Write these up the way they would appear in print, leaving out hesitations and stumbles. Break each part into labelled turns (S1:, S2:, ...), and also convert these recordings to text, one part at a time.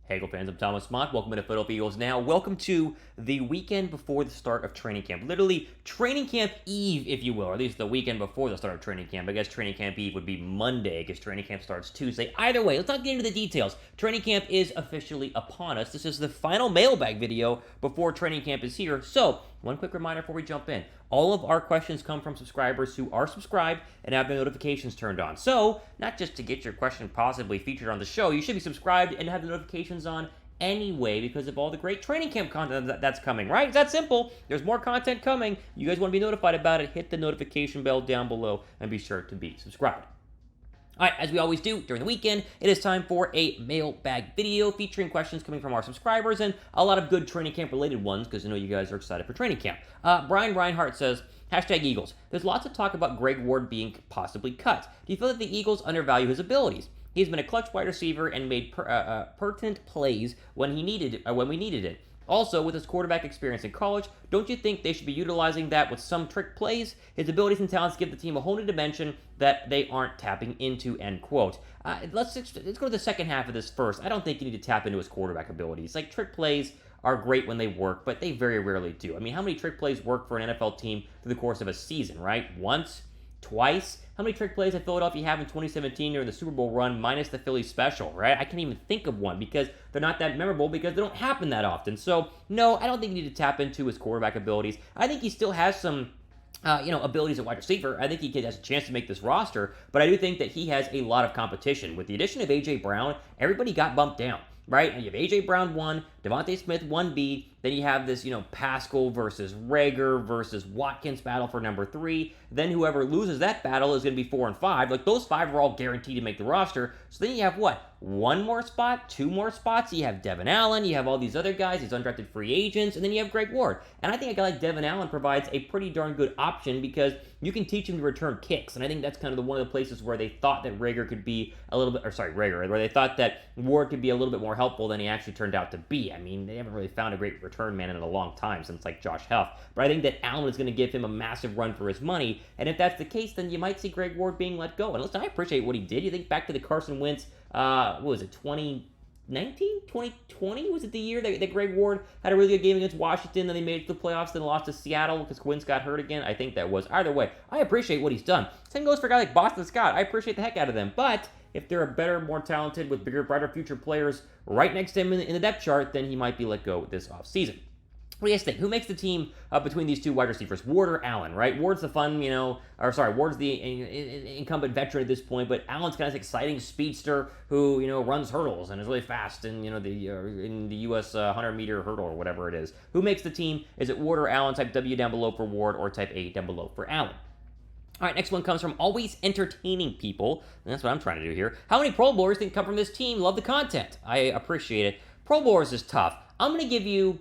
S1: Hey, Eagle fans, I'm Thomas Mott. Welcome to Philadelphia Eagles Now. Welcome to the weekend before the start of training camp. Literally, training camp eve, if you will, or at least the weekend before the start of training camp. I guess training camp eve would be Monday, because training camp starts Tuesday. Either way, let's not get into the details. Training camp is officially upon us. This is the final mailbag video before training camp is here. So, one quick reminder before we jump in. All of our questions come from subscribers who are subscribed and have their notifications turned on. So, not just to get your question possibly featured on the show, you should be subscribed and have the notifications on anyway because of all the great training camp content that's coming, right? It's that simple. There's more content coming. You guys want to be notified about it, hit the notification bell down below and be sure to be subscribed. All right, as we always do during the weekend, it is time for a mailbag video featuring questions coming from our subscribers and a lot of good training camp related ones because I know you guys are excited for training camp. Brian Reinhardt says, #Eagles. There's lots of talk about Greg Ward being possibly cut. Do you feel that the Eagles undervalue his abilities? He's been a clutch wide receiver and made pertinent plays when we needed it. Also, with his quarterback experience in college, don't you think they should be utilizing that with some trick plays? His abilities and talents give the team a whole new dimension that they aren't tapping into, end quote. Let's go to the second half of this first. I don't think you need to tap into his quarterback abilities. Like, trick plays are great when they work, but they very rarely do. I mean, how many trick plays work for an NFL team through the course of a season, right? Once? Twice? How many trick plays did Philadelphia have in 2017 during the Super Bowl run minus the Philly special, right? I can't even think of one because they're not that memorable because they don't happen that often. So, no, I don't think you need to tap into his quarterback abilities. I think he still has some abilities at wide receiver. I think he has a chance to make this roster, but I do think that he has a lot of competition. With the addition of A.J. Brown, everybody got bumped down, right? And you have A.J. Brown 1, Devontae Smith 1B, then you have this, Pascal versus Reagor versus Watkins battle for number 3. Then whoever loses that battle is going to be 4 and 5. Like, those 5 are all guaranteed to make the roster. So then you have what? 1 more spot? 2 more spots? You have Devon Allen. You have all these other guys, these undrafted free agents. And then you have Greg Ward. And I think a guy like Devon Allen provides a pretty darn good option because you can teach him to return kicks. And I think that's kind of one of the places where they thought that where they thought that Ward could be a little bit more helpful than he actually turned out to be. I mean, they haven't really found a great return man in a long time since, like, Josh Huff. But I think that Allen is going to give him a massive run for his money. And if that's the case, then you might see Greg Ward being let go. And listen, I appreciate what he did. You think back to the Carson Wentz, 2019? 2020? Was it the year that Greg Ward had a really good game against Washington, then they made it to the playoffs, then lost to Seattle because Wentz got hurt again? I think that was. Either way, I appreciate what he's done. Same goes for a guy like Boston Scott. I appreciate the heck out of them. But if they're a better, more talented, with bigger, brighter future players right next to him in the depth chart, then he might be let go this offseason. What do you guys think? Who makes the team between these two wide receivers? Ward or Allen, right? Ward's the Ward's the incumbent veteran at this point, but Allen's kind of this exciting speedster who, runs hurdles and is really fast in the U.S. 100-meter hurdle or whatever it is. Who makes the team? Is it Ward or Allen? Type W down below for Ward or type A down below for Allen. All right, next one comes from Always Entertaining People, and that's what I'm trying to do here. How many Pro Bowlers think come from this team? Love the content. I appreciate it. Pro Bowlers is tough. I'm going to give you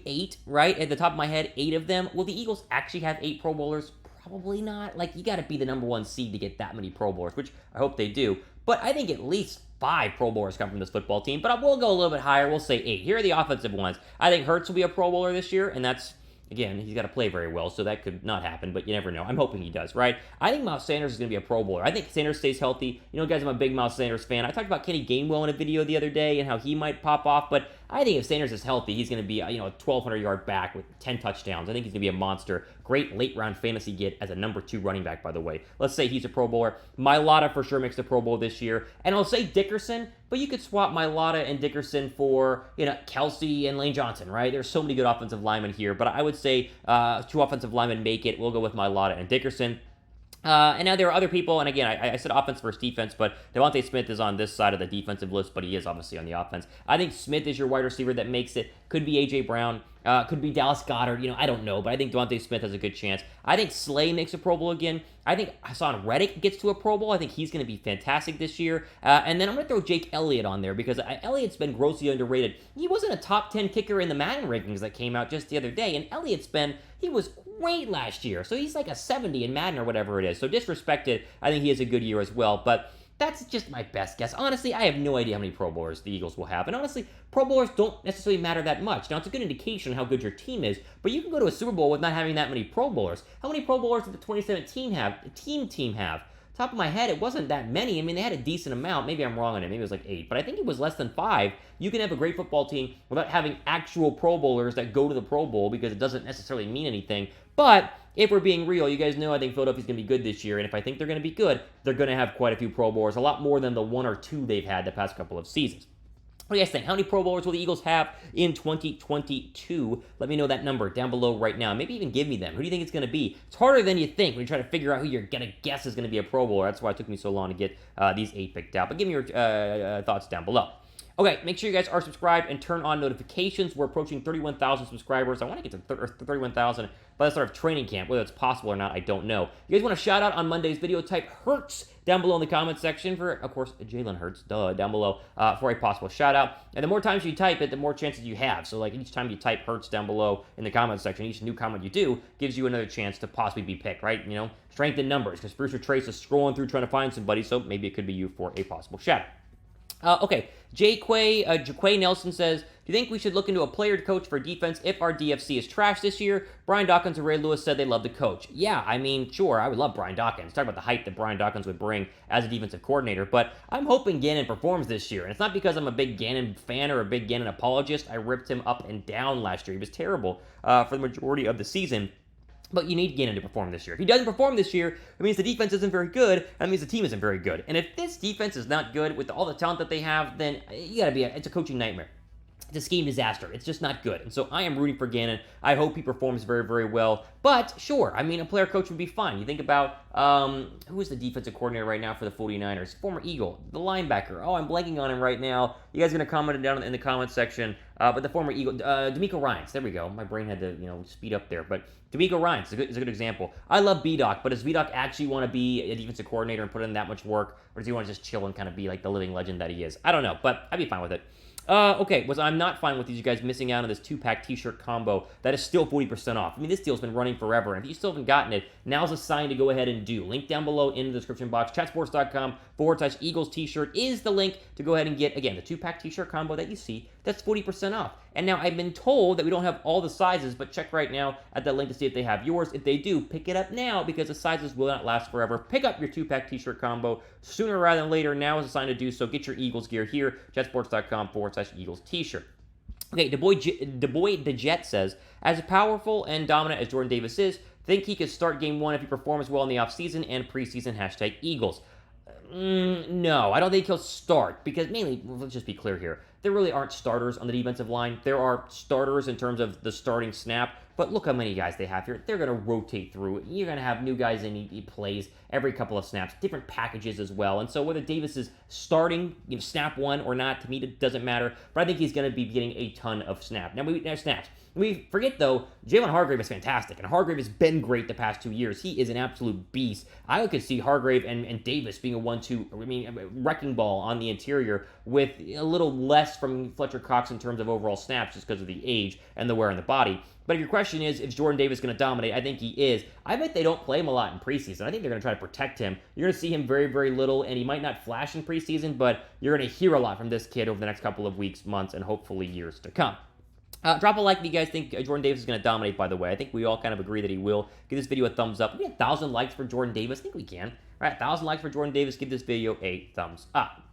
S1: 8, right? At the top of my head, 8 of them. Will the Eagles actually have 8 Pro Bowlers? Probably not. Like, you got to be the number 1 seed to get that many Pro Bowlers, which I hope they do. But I think at least 5 Pro Bowlers come from this football team. But we'll go a little bit higher. We'll say 8. Here are the offensive ones. I think Hurts will be a Pro Bowler this year, and that's... Again, he's got to play very well, so that could not happen, but you never know. I'm hoping he does, right? I think Miles Sanders is going to be a Pro Bowler. I think Sanders stays healthy. Guys, I'm a big Miles Sanders fan. I talked about Kenny Gainwell in a video the other day and how he might pop off, but I think if Sanders is healthy, he's going to be a 1,200-yard back with 10 touchdowns. I think he's going to be a monster. Great late-round fantasy get as a number 2 running back, by the way. Let's say he's a Pro Bowler. Mailata for sure makes the Pro Bowl this year. And I'll say Dickerson, but you could swap Mailata and Dickerson for, Kelsey and Lane Johnson, right? There's so many good offensive linemen here, but I would say 2 offensive linemen make it. We'll go with Mailata and Dickerson. And now there are other people, and again, I said offense versus defense, but Devontae Smith is on this side of the defensive list, but he is obviously on the offense. I think Smith is your wide receiver that makes it. Could be A.J. Brown, could be Dallas Goedert, I don't know, but I think Devontae Smith has a good chance. I think Slay makes a Pro Bowl again. I think Hassan Reddick gets to a Pro Bowl. I think he's going to be fantastic this year. And then I'm going to throw Jake Elliott on there because Elliott's been grossly underrated. He wasn't a top 10 kicker in the Madden rankings that came out just the other day, and he was great last year. So he's like a 70 in Madden or whatever it is. So disrespected, I think he has a good year as well. But that's just my best guess. Honestly, I have no idea how many Pro Bowlers the Eagles will have. And honestly, Pro Bowlers don't necessarily matter that much. Now, it's a good indication of how good your team is, but you can go to a Super Bowl with not having that many Pro Bowlers. How many Pro Bowlers did the 2017 team have? top of my head, it wasn't that many. I mean, they had a decent amount. Maybe I'm wrong on it. Maybe it was like 8, but I think it was less than 5. You can have a great football team without having actual Pro Bowlers that go to the Pro Bowl because it doesn't necessarily mean anything. But if we're being real, you guys know I think Philadelphia's going to be good this year, and if I think they're going to be good, they're going to have quite a few Pro Bowlers, a lot more than the 1 or 2 they've had the past couple of seasons. What do you guys think? How many Pro Bowlers will the Eagles have in 2022? Let me know that number down below right now. Maybe even give me them. Who do you think it's going to be? It's harder than you think when you try to figure out who you're going to guess is going to be a Pro Bowler. That's why it took me so long to get these 8 picked out. But give me your thoughts down below. Okay, make sure you guys are subscribed and turn on notifications. We're approaching 31,000 subscribers. I want to get to 31,000 by the start of training camp. Whether it's possible or not, I don't know. You guys want a shout out on Monday's video? Type Hurts down below in the comments section for, of course, Jalen Hurts, down below for a possible shout out. And the more times you type it, the more chances you have. So, like, each time you type Hurts down below in the comments section, each new comment you do gives you another chance to possibly be picked, right? You know, strength in numbers, because Brewster Trace is scrolling through trying to find somebody, so maybe it could be you for a possible shout out. Okay, Jaquay Nelson says, do you think we should look into a player coach for defense if our DFC is trash this year? Brian Dawkins and Ray Lewis said they love the coach. Yeah, I mean, sure, I would love Brian Dawkins. Talk about the hype that Brian Dawkins would bring as a defensive coordinator, but I'm hoping Gannon performs this year, and it's not because I'm a big Gannon fan or a big Gannon apologist. I ripped him up and down last year. He was terrible for the majority of the season. But you need Gannon to perform this year. If he doesn't perform this year, it means the defense isn't very good. That means the team isn't very good. And if this defense is not good with all the talent that they have, then it's a coaching nightmare. It's a scheme disaster. It's just not good. And so I am rooting for Gannon. I hope he performs very, very well. But sure, I mean, a player coach would be fine. You think about who is the defensive coordinator right now for the 49ers? Former Eagle, the linebacker. Oh, I'm blanking on him right now. You guys are going to comment it down in the comments section. But the former Eagle, D'Amico Ryans. There we go. My brain had to, speed up there. But D'Amico Ryans is a good example. I love B-Doc, but does B-Doc actually want to be a defensive coordinator and put in that much work? Or does he want to just chill and kind of be like the living legend that he is? I don't know, but I'd be fine with it. Okay, I'm not fine with these, you guys missing out on this 2-pack t-shirt combo that is still 40% off. I mean, this deal's been running forever, and if you still haven't gotten it, now's a sign to go ahead and do. Link down below in the description box. Chatsports.com/Eagles t-shirt is the link to go ahead and get, again, the 2-pack t-shirt combo that you see. That's 40% off. And now I've been told that we don't have all the sizes, but check right now at that link to see if they have yours. If they do, pick it up now because the sizes will not last forever. Pick up your 2-pack t-shirt combo sooner rather than later. Now is the sign to do so. Get your Eagles gear here, chatsports.com/Eagles t-shirt. Okay, DeBoy the Jet says, as powerful and dominant as Jordan Davis is, think he could start game 1 if he performs well in the offseason and preseason #Eagles. No, I don't think he'll start because mainly, let's just be clear here, there really aren't starters on the defensive line. There are starters in terms of the starting snap, but look how many guys they have here. They're going to rotate through. You're going to have new guys in. He plays every couple of snaps, different packages as well. And so whether Davis is starting, snap 1 or not, to me, it doesn't matter. But I think he's going to be getting a ton of snaps. Now, snaps. We forget, though, Jalen Hargrave is fantastic, and Hargrave has been great the past 2 years. He is an absolute beast. I could see Hargrave and Davis being a 1-2, wrecking ball on the interior with a little less from Fletcher Cox in terms of overall snaps just because of the age and the wear on the body. But if your question is, is Jordan Davis going to dominate? I think he is. I bet they don't play him a lot in preseason. I think they're going to try to protect him. You're going to see him very, very little, and he might not flash in preseason, but you're going to hear a lot from this kid over the next couple of weeks, months, and hopefully years to come. Drop a like if you guys think Jordan Davis is going to dominate, by the way. I think we all kind of agree that he will. Give this video a thumbs up. Maybe 1,000 likes for Jordan Davis. I think we can. All right, 1,000 likes for Jordan Davis. Give this video a thumbs up.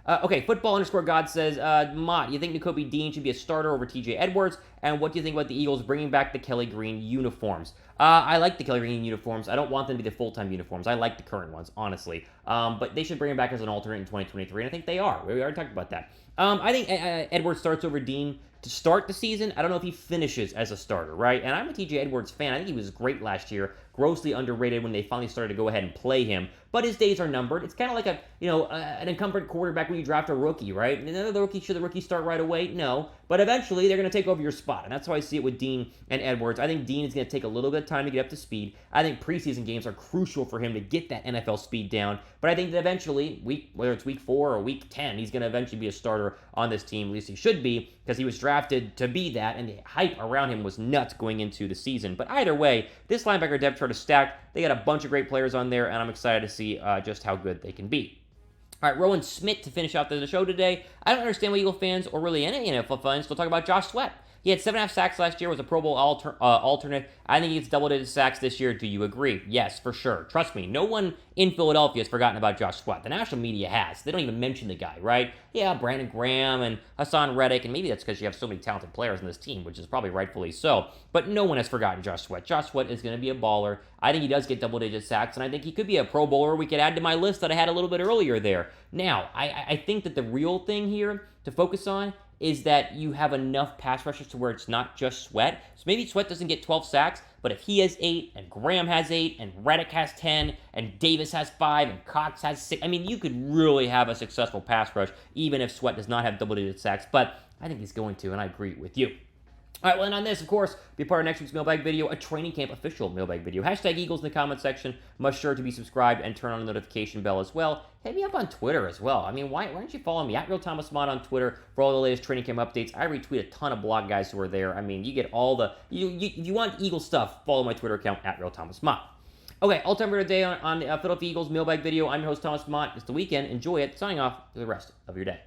S1: Okay, football_God says, Mott, you think Nakobe Dean should be a starter over TJ Edwards? And what do you think about the Eagles bringing back the Kelly Green uniforms? I like the Kelly Green uniforms. I don't want them to be the full-time uniforms. I like the current ones, honestly. But they should bring them back as an alternate in 2023, and I think they are. We already talked about that. I think Edwards starts over Dean to start the season. I don't know if he finishes as a starter, right? And I'm a TJ Edwards fan. I think he was great last year. Grossly underrated when they finally started to go ahead and play him. But his days are numbered. It's kind of like an incumbent quarterback when you draft a rookie, right? Should the rookie start right away? No. But eventually, they're going to take over your spot. And that's how I see it with Dean and Edwards. I think Dean is going to take a little bit of time to get up to speed. I think preseason games are crucial for him to get that NFL speed down. But I think that eventually, whether it's week 4 or week 10, he's going to eventually be a starter on this team. At least he should be, because he was drafted to be that, and the hype around him was nuts going into the season. But either way, this linebacker depth chart is stacked. They got a bunch of great players on there, and I'm excited to see just how good they can be. All right, Rowan Smith to finish out the show today. I don't understand why Eagle fans, or really any NFL fans, still talk about Josh Sweat. He had 7.5 sacks last year, was a Pro Bowl alternate. I think he gets double-digit sacks this year. Do you agree? Yes, for sure. Trust me, no one in Philadelphia has forgotten about Josh Sweat. The national media has. They don't even mention the guy, right? Yeah, Brandon Graham and Hassan Reddick, and maybe that's because you have so many talented players in this team, which is probably rightfully so. But no one has forgotten Josh Sweat. Josh Sweat is going to be a baller. I think he does get double-digit sacks, and I think he could be a Pro Bowler we could add to my list that I had a little bit earlier there. Now, I think that the real thing here to focus on is that you have enough pass rushers to where it's not just Sweat. So maybe Sweat doesn't get 12 sacks, but if he has 8, and Graham has 8, and Reddick has 10, and Davis has 5, and Cox has 6, I mean, you could really have a successful pass rush, even if Sweat does not have double-digit sacks, but I think he's going to, and I agree with you. All right, well, and on this, of course, be part of next week's Mailbag video, a training camp official Mailbag video. Hashtag Eagles in the comment section. Must sure to be subscribed and turn on the notification bell as well. Hit me up on Twitter as well. I mean, why don't you follow me at Real Thomas Mott on Twitter for all the latest training camp updates? I retweet a ton of blog guys who are there. I mean, you get all the... If you want Eagle stuff, follow my Twitter account at Real Thomas Mott. Okay, all time for today on the Philadelphia Eagles Mailbag video. I'm your host, Thomas Mott. It's the weekend. Enjoy it. Signing off for the rest of your day.